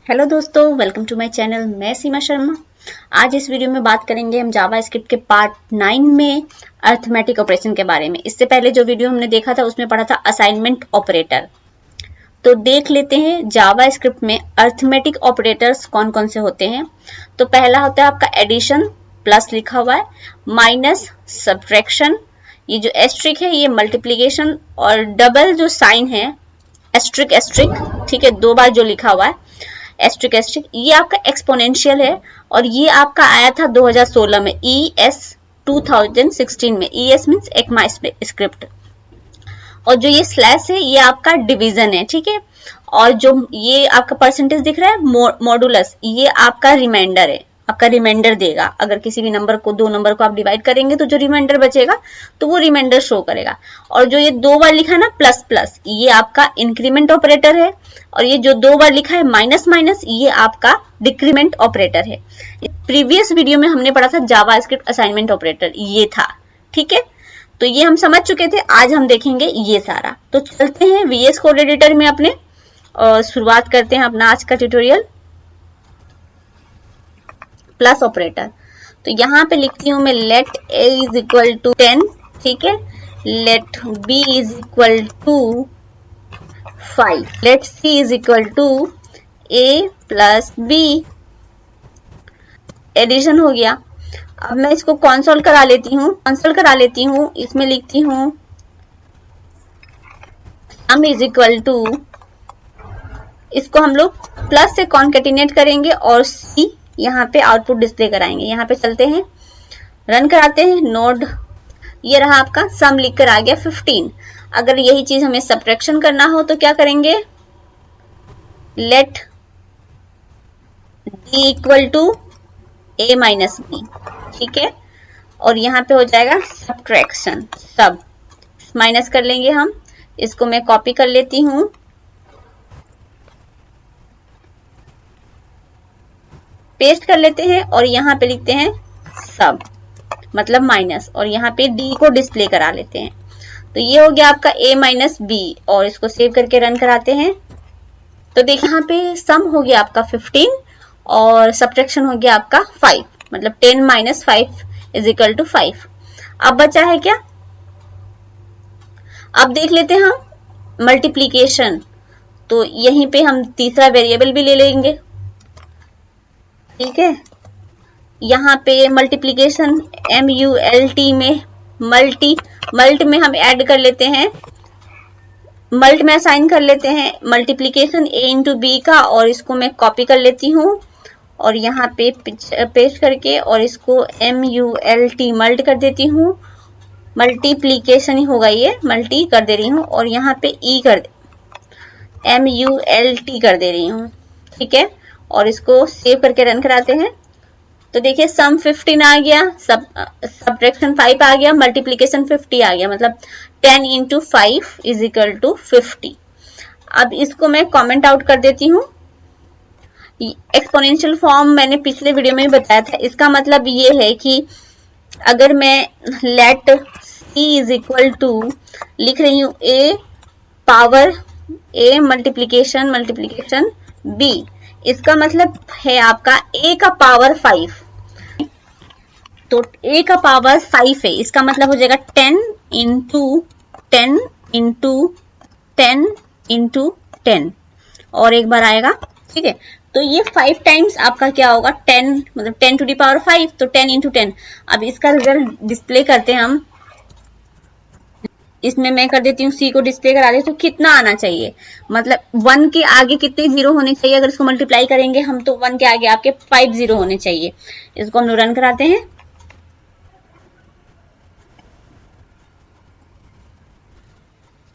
Hello दोस्तों, welcome to my channel. मैं सीमा शर्मा। आज इस वीडियो में बात करेंगे हम जावा स्क्रिप्ट के पार्ट 9 में अर्थमेटिक ऑपरेशन के बारे में। इससे पहले जो वीडियो हमने देखा था उसमें पढ़ा था असाइनमेंट ऑपरेटर। तो देख लेते हैं जावा स्क्रिप्ट में अर्थमेटिक ऑपरेटर्स कौन कौन से होते हैं। तो पहला होता है आपका एडिशन, प्लस लिखा हुआ है, माइनस, सब्ट्रैक्शन, ये जो एस्ट्रिक है ये मल्टीप्लीकेशन, और डबल जो साइन है एस्ट्रिक एस्ट्रिक, ठीक है, दो बार जो लिखा हुआ है एस्ट्रिक एस्ट्रिक, ये आपका एक्सपोनेंशियल है और ये आपका आया था 2016 में ES 2016 में। ES means ECMA script. और जो ये स्लैश है ये आपका डिवीजन है, ठीक है। और जो ये आपका परसेंटेज दिख रहा है मॉडुलस, ये आपका रिमाइंडर है, आपका रिमाइंडर देगा। अगर किसी भी नंबर को, दो नंबर को आप डिवाइड करेंगे तो जो रिमाइंडर बचेगा तो वो रिमाइंडर शो करेगा। और जो ये दो बार लिखा है ना प्लस प्लस, ये आपका इंक्रीमेंट ऑपरेटर है। और ये जो दो बार लिखा है माइनस माइनस, ये आपका डिक्रीमेंट ऑपरेटर है। प्रीवियस वीडियो में हमने पढ़ा था जावा स्क्रिप्ट असाइनमेंट ऑपरेटर, ये था, ठीक है। तो ये हम समझ चुके थे, आज हम देखेंगे ये सारा। तो चलते हैं VS कोड एडिटर में अपने शुरुआत करते हैं अपना आज का ट्यूटोरियल। प्लस ऑपरेटर, तो यहाँ पे लिखती हूँ मैं let a is equal to 10, ठीक है, let b is equal to 5, let c is equal to a plus b। Addition हो गया। अब मैं इसको कंसोल करा लेती हूँ, इसमें लिखती हूँ sum इज इक्वल टू, इसको हम लोग प्लस से कॉन्केटिनेट करेंगे और c यहाँ पे आउटपुट डिस्प्ले कराएंगे। यहाँ पे चलते हैं, रन कराते हैं नोड, ये रहा आपका सम लिख कर आ गया 15। अगर यही चीज हमें सब्ट्रैक्शन करना हो तो क्या करेंगे, let d equal to a minus b, ठीक है। और यहाँ पे हो जाएगा सब्ट्रैक्शन, सब माइनस कर लेंगे हम। इसको मैं कॉपी कर लेती हूँ, पेस्ट कर लेते हैं और यहाँ पे लिखते हैं सब मतलब माइनस, और यहाँ पे d को डिस्प्ले करा लेते हैं। तो ये हो गया आपका a माइनस b, और इसको सेव करके रन कराते हैं। तो देखिए यहाँ पे सम हो गया आपका 15 और सब्ट्रैक्शन हो गया आपका 5, मतलब 10 माइनस 5 इज इक्वल टू 5। अब बचा है क्या, अब देख लेते हैं हम मल्टीप्लीकेशन। तो यहीं पे हम तीसरा वेरिएबल भी ले लेंगे, ठीक है। यहाँ पे मल्टीप्लीकेशन MULT में मल्ट में हम ऐड कर लेते हैं, मल्ट में असाइन कर लेते हैं मल्टीप्लीकेशन A इंटू B का, और इसको मैं कॉपी कर लेती हूँ और यहाँ पे पेस्ट करके और इसको MULT मल्ट कर देती हूँ। मल्टीप्लीकेशन ही होगा, ये मल्टी कर दे रही हूँ और यहाँ पे MULT कर दे रही हूँ, ठीक है। और इसको सेव करके रन कराते हैं। तो देखिए सम 15 आ गया, सब्ट्रैक्शन 5 आ गया, मल्टीप्लीकेशन 50 आ गया, मतलब 10 इंटू 5 इज इक्वल टू 50। अब इसको मैं कमेंट आउट कर देती हूँ। एक्सपोनेंशियल फॉर्म मैंने पिछले वीडियो में भी बताया था। इसका मतलब ये है कि अगर मैं let c is equal to लिख रही हूँ a power a multiplication b, इसका मतलब है आपका a का पावर 5। तो a का पावर 5 है, इसका मतलब हो जाएगा 10 इंटू 10 इंटू 10 इंटू 10, और एक बार आएगा, ठीक है। तो ये 5 टाइम्स आपका क्या होगा, 10 मतलब 10 टू दी पावर 5, तो 10 इंटू 10। अब इसका रिजल्ट डिस्प्ले करते हैं हम। इसमें मैं कर देती हूँ c को डिस्प्ले करा देती हूँ। कितना आना चाहिए, मतलब 1 के आगे कितने जीरो होने चाहिए, अगर इसको मल्टीप्लाई करेंगे हम तो 1 के आगे आपके 5 जीरो होने चाहिए। इसको हम रन कराते हैं।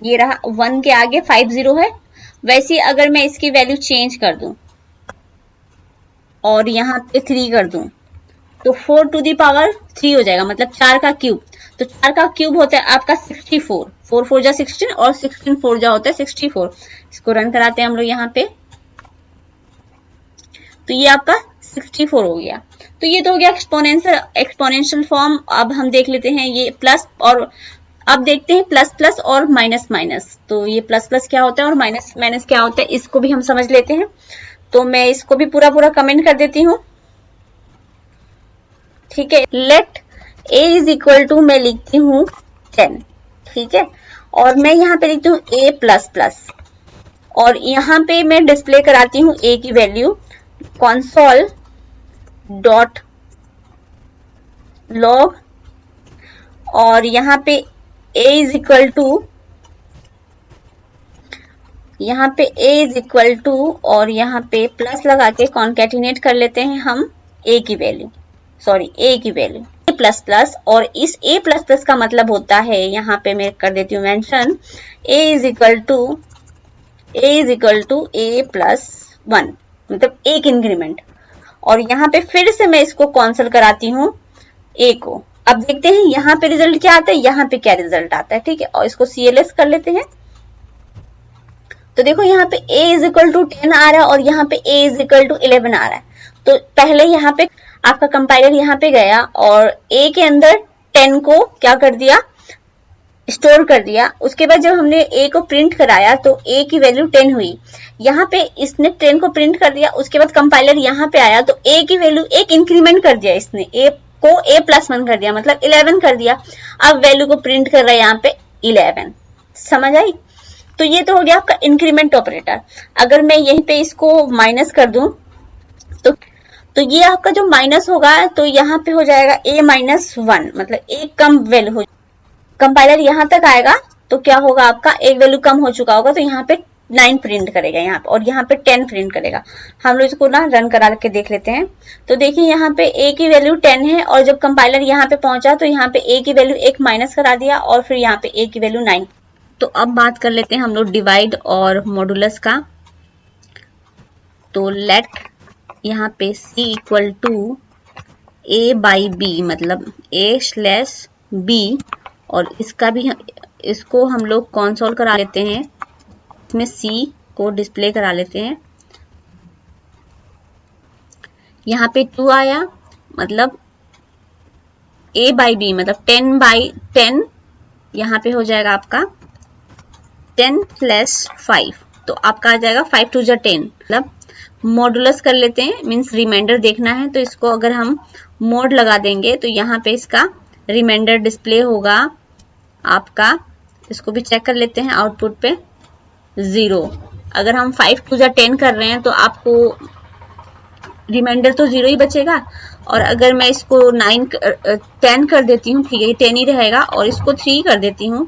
ये रहा 1 के आगे 5 जीरो है। वैसे अगर मैं इसकी वैल्यू चेंज कर दूं और यहाँ पे 3 कर दूं तो 4 टू दी पावर 3 हो जाएगा, मतलब 4 का क्यूब। तो 4 का क्यूब होता है आपका 64, 4 4 जा 16 और 16 4 जा होता है 64। इसको रन कराते हैं हम लोग यहाँ पे। तो ये आपका 64 हो गया। तो ये तो हो गया एक्सपोनेंशियल फॉर्म। अब हम देख लेते हैं ये प्लस, और अब देखते हैं प्लस प्लस और माइनस माइनस। तो ये प्लस प्लस क्या होता है और माइनस माइनस क्या होता है, इसको भी हम समझ लेते हैं। तो मैं इसको भी पूरा पूरा कमेंट कर देती हूँ। ठीक है, let a is equal to मैं लिखती हूँ 10। ठीक है, और मैं यहाँ पे लिखती हूँ a प्लस प्लस, और यहाँ पे मैं डिस्प्ले कराती हूँ a की वैल्यू console डॉट लॉग, और यहाँ पे a इज इक्वल टू, यहाँ पे a इज इक्वल टू, और यहाँ पे प्लस लगा के कॉन्केटिनेट कर लेते हैं हम a की वैल्यू, सॉरी a की वैल्यू a प्लस प्लस, और इस a प्लस प्लस का मतलब होता है, यहाँ पे मैं कर देती हूँ mention, a is equal to a plus 1, मतलब एक इंक्रीमेंट। और यहाँ पे फिर से मैं इसको कॉन्सल कराती हूँ a को। अब देखते हैं यहाँ पे रिजल्ट क्या आता है, यहाँ पे क्या रिजल्ट आता है। ठीक है, और इसको CLS कर लेते हैं। तो देखो यहाँ पे a इज इक्वल टू 10 आ रहा है, और यहाँ पे a इज इक्वल टू 11 आ रहा है। तो पहले यहाँ पे आपका कंपाइलर यहाँ पे गया और a के अंदर 10 को क्या कर दिया, स्टोर कर दिया। उसके बाद जब हमने a को प्रिंट कराया तो a की वैल्यू 10 हुई। यहाँ पे इसने 10 को प्रिंट कर दिया, उसके बाद कंपाइलर यहाँ पे आया तो a की वैल्यू एक इंक्रीमेंट कर दिया, इसने a को a प्लस 1 कर दिया, मतलब 11 कर दिया। अब वैल्यू को प्रिंट कर रहा है यहाँ पे 11। समझ आई? तो ये तो हो गया आपका इंक्रीमेंट ऑपरेटर। अगर मैं यहीं पे इसको माइनस कर दूं तो ये आपका जो माइनस होगा तो यहाँ पे हो जाएगा a माइनस 1, मतलब एक कम वैल्यू हो। कंपाइलर यहाँ तक आएगा तो क्या होगा, आपका एक वैल्यू कम हो चुका होगा, तो यहाँ पे 9 प्रिंट करेगा यहाँ पे, और यहाँ पे 10 प्रिंट करेगा। हम लोग इसको ना रन करा के देख लेते हैं। तो देखिए यहाँ पे a की वैल्यू 10 है, और जब कंपाइलर यहाँ पे पहुंचा तो यहाँ पे a की वैल्यू एक माइनस करा दिया, और फिर यहाँ पे a की वैल्यू 9। तो अब बात कर लेते हैं हम लोग डिवाइड और मॉडुलस का। तो लेट यहाँ पे c equal to a by b, मतलब a स्लैश b, और इसका भी इसको हम लोग कंसोल करा लेते हैं, इसमें c को डिस्प्ले करा लेते हैं। यहाँ पे 2 आया, मतलब a बाई b, मतलब 10 बाई 10, यहाँ पे हो जाएगा आपका 10 प्लस 5, तो आपका आ जाएगा 5 टू 10, मतलब मॉडुलस कर लेते हैं, मीन्स रिमाइंडर देखना है। तो इसको अगर हम मोड लगा देंगे तो यहाँ पे इसका रिमाइंडर डिस्प्ले होगा आपका। इसको भी चेक कर लेते हैं, आउटपुट पे 0। अगर हम 5 टू 10 कर रहे हैं तो आपको रिमाइंडर तो 0 ही बचेगा। और अगर मैं इसको 10 कर देती हूँ, ठीक है, 10 ही रहेगा, और इसको 3 कर देती हूँ,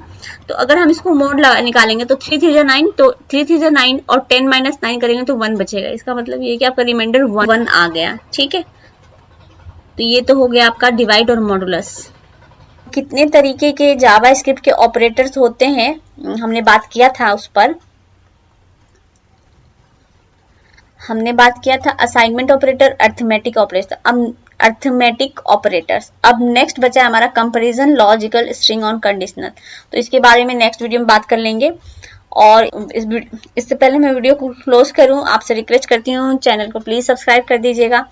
तो अगर हम इसको मोड निकालेंगे तो 3 3 9, तो 3 3 9, और 10 माइनस 9 करेंगे तो 1 बचेगा। इसका मतलब ये कि आपका रिमाइंडर 1 आ गया। ठीक है, तो ये तो हो गया आपका डिवाइड और मॉडुलस। कितने तरीके के जावा स्क्रिप्ट के ऑपरेटर्स होते हैं हमने बात किया था, उस पर हमने बात किया था असाइनमेंट ऑपरेटर, अर्थमेटिक ऑपरेटर, अब अर्थमेटिक ऑपरेटर्स। अब नेक्स्ट बचा हमारा कंपैरिजन, लॉजिकल, स्ट्रिंग और कंडीशनल। तो इसके बारे में नेक्स्ट वीडियो में बात कर लेंगे। और इससे पहले मैं वीडियो को क्लोज करूं, आपसे रिक्वेस्ट करती हूं चैनल को प्लीज सब्सक्राइब कर दीजिएगा,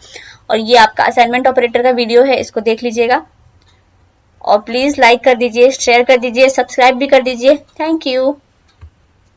और ये आपका असाइनमेंट ऑपरेटर का वीडियो है, इसको देख लीजिएगा, और प्लीज लाइक कर दीजिए, शेयर कर दीजिए, सब्सक्राइब भी कर दीजिए। Thank you.